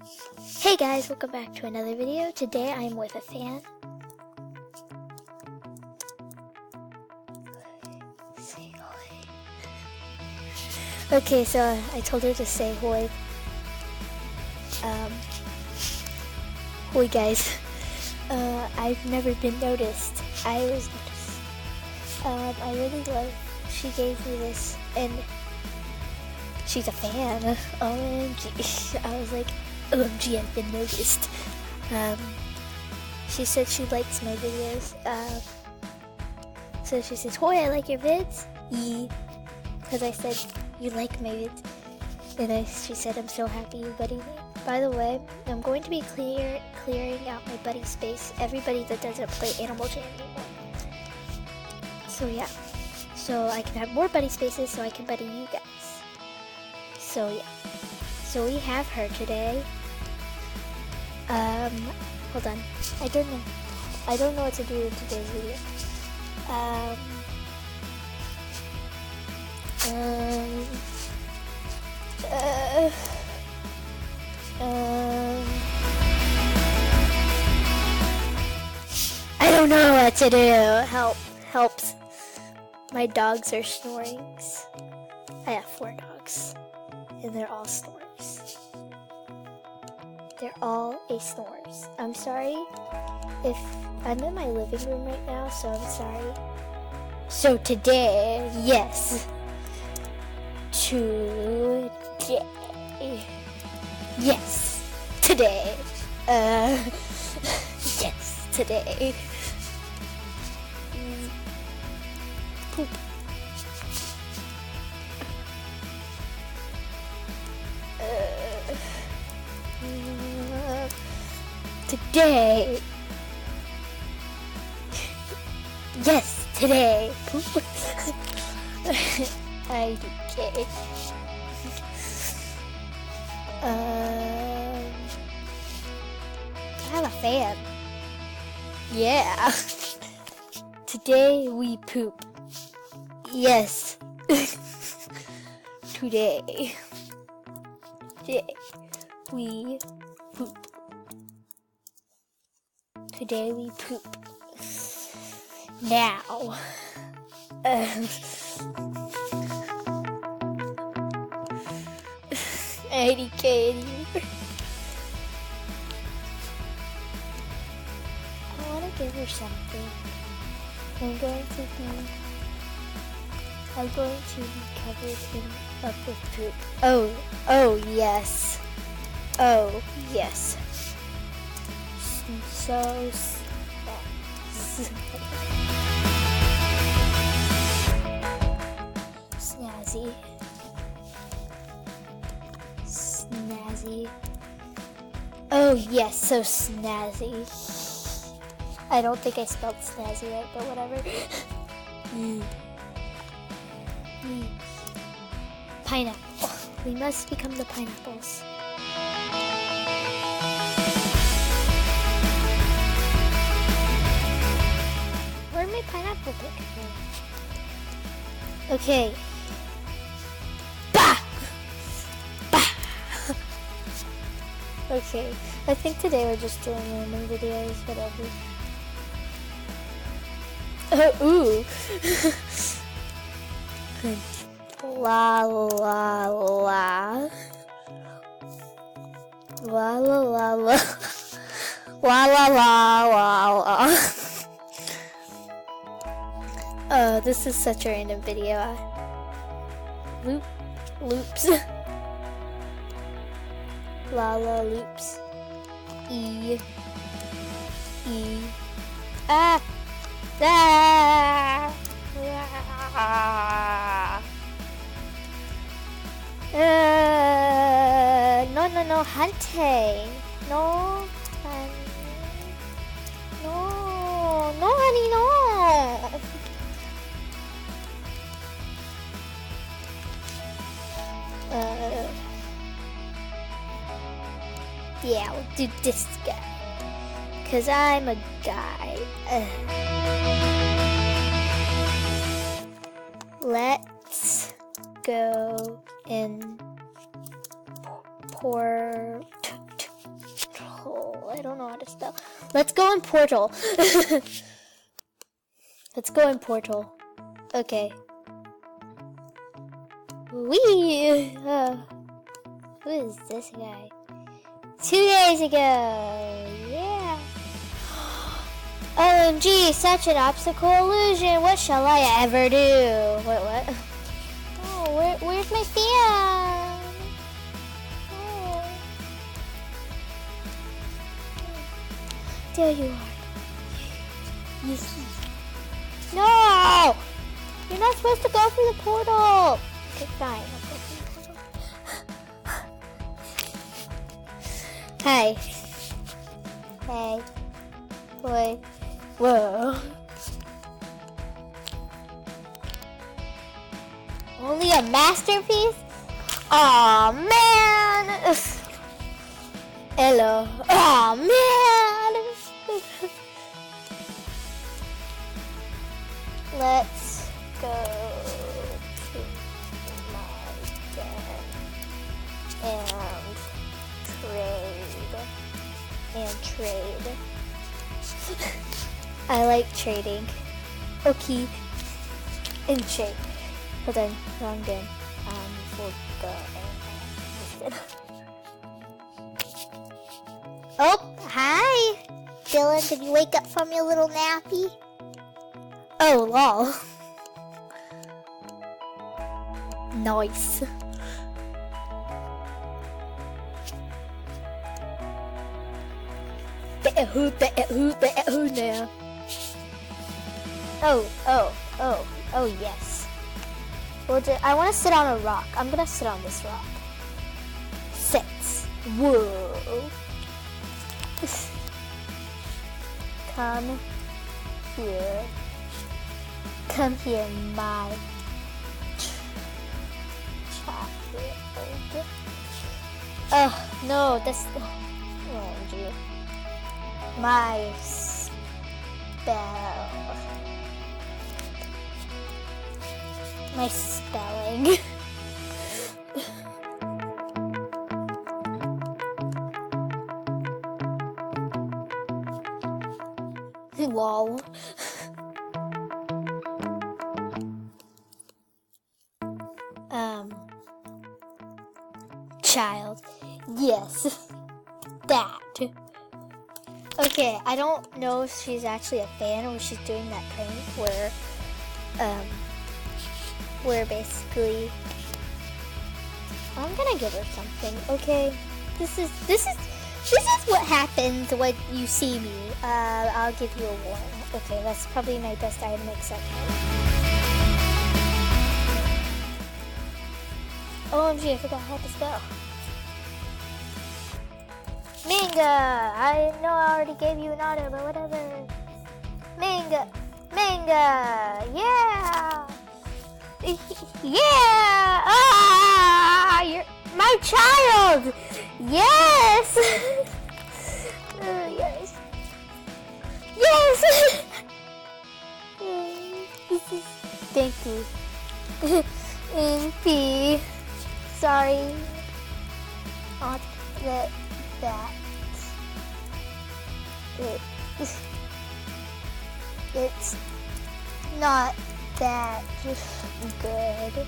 Hey guys, welcome back to another video. Today I'm with a fan. Say hi. Okay, so I told her to say hoi. Hoi guys. I've never been noticed. I was noticed. I really love, she gave me this and she's a fan. OMG. I was like, OMG, I've been noticed. She said she likes my videos. So she says, Hoi, I like your vids. Because I said, you like my vids. And she said, I'm so happy you buddied me. By the way, I'm going to be clearing out my buddy space. Everybody that doesn't play Animal Jam anymore. So yeah. So I can have more buddy spaces so I can buddy you guys. So yeah. So we have her today. Hold on. I don't know what to do in today's video. I don't know what to do. Helps. My dogs are snoring. I have 4 dogs. And they're all snores. They're all snores. I'm sorry if I'm in my living room right now, so I'm sorry. So today, yes. Today. Yes. Today. Yes, today. Poop. Today. Yes, today. Poop. I okay. I have a fan. Yeah. Today we poop. Yes. Today. Today we poop. Today we poop. Now. IDK. I want to give her something. I'm going to be covered up with poop. Oh yes. Oh yes. So snazzy. Snazzy. Oh yes, so snazzy. I don't think I spelled snazzy right, but whatever. Pineapple. We must become the pineapples. Where'd my pineapple pick go? Okay. Bah! Bah! Okay. I think today we're just doing random videos, whatever. Ooh. La la la. La la la la. La la la la la. This is such a random video. Loops. La la loops. E. Ah! Ah! No, hunting. No, honey. No, honey, no. Yeah, we'll do this guy. 'Cause I'm a guy. Let's go in to spell. Let's go in portal. Let's go in portal. Okay. Wee! Who is this guy? 2 days ago! Yeah! OMG, such an obstacle illusion! What shall I ever do? Wait, what? Oh, where's my fan? Oh. There you are. Yes. No! You're not supposed to go through the portal! Okay, fine. I'll go through the portal. Hi. Hey. Boy. Whoa. Only a masterpiece? Aw, man! Hello. Aw, man! Let's go to my den and trade. I like trading. Okay. And trade. Hold on, wrong den. We'll go and oh, hi! Dylan, did you wake up from your little nappy? Oh, lol. Nice. Bet who now? Oh, yes. Well, I want to sit on a rock. I'm gonna sit on this rock. Sit. Whoa. Come here. Come here, my child. Oh, no, that's... OMG. My spell. My spelling. Lol. Child. Yes. That. Okay, I don't know if she's actually a fan or she's doing that prank where basically I'm gonna give her something. Okay, this is what happens when you see me. I'll give you a warning. Okay, that's probably my best item except. OMG, I forgot how to spell. Manga! I know I already gave you an auto, but whatever. Manga! Yeah! Yeah! Ah! You're my child! Yes! Yes! Yes! Thank you. MP. Sorry. Not that. It's not that good.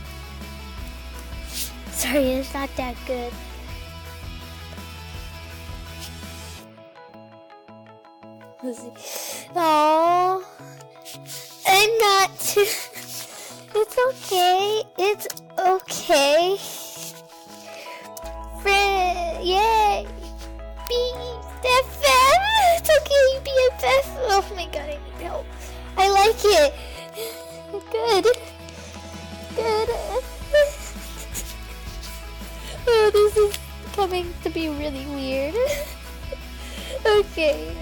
Sorry, it's not that good. Oh, I'm not. It's okay. It's okay. Friend, yay. BFF. It's okay, BFF. Oh my god, I need help. I like it. Good. Oh, this is coming to be really weird. Okay.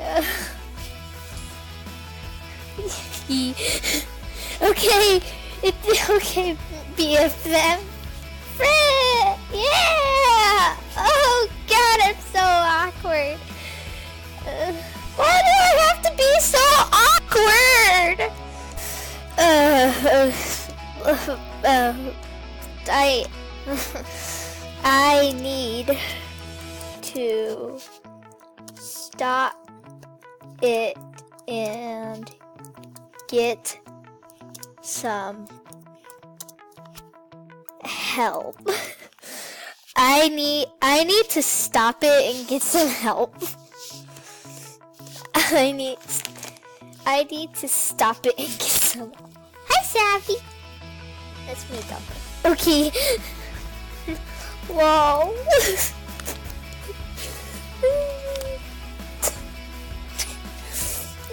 Okay. It's okay, BFF. Friend. Yeah. Oh god, I'm so awkward. Why do I have to be so awkward? I need to stop it and get some help. I need to stop it and get some help. I need to stop it and get some help. Hi, Savvy. That's me, Dumper. Okay. Whoa.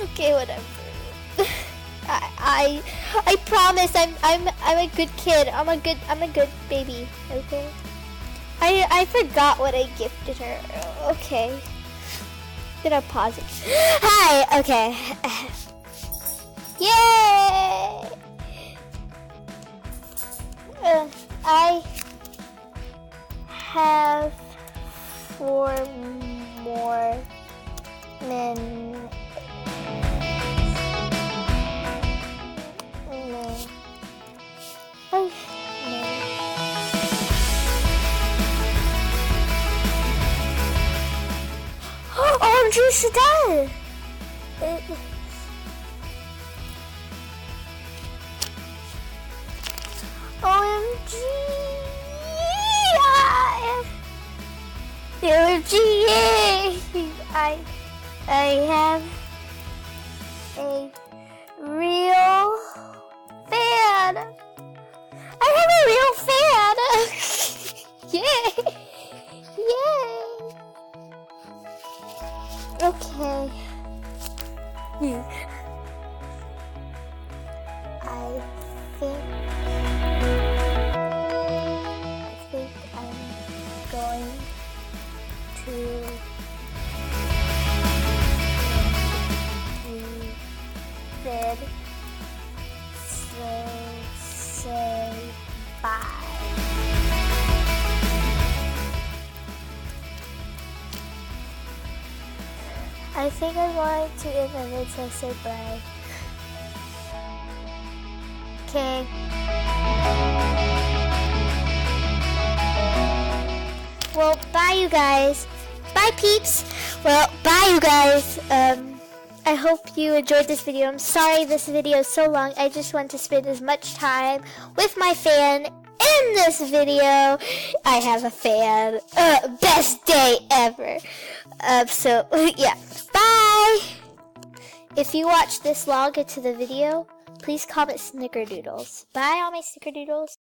Okay, whatever. I promise I'm a good kid. I'm a good baby. Okay. I forgot what I gifted her. Okay. Gonna pause it. Hi. Okay. Yay! I have 4 more minutes. OMG, she does! OMG! OMG! I have a real fan! I have a real fan! Yay! Yay! Okay. I think I'm going to bed. So say bye. I think I'm going to end the vid, so say bye. Okay. Well, bye you guys. Bye peeps. Well, bye you guys. I hope you enjoyed this video. I'm sorry this video is so long. I just want to spend as much time with my fan in this video. I have a fan. Best day ever. So, yeah. Bye! If you watch this long into the video, please comment snickerdoodles. Bye, all my snickerdoodles.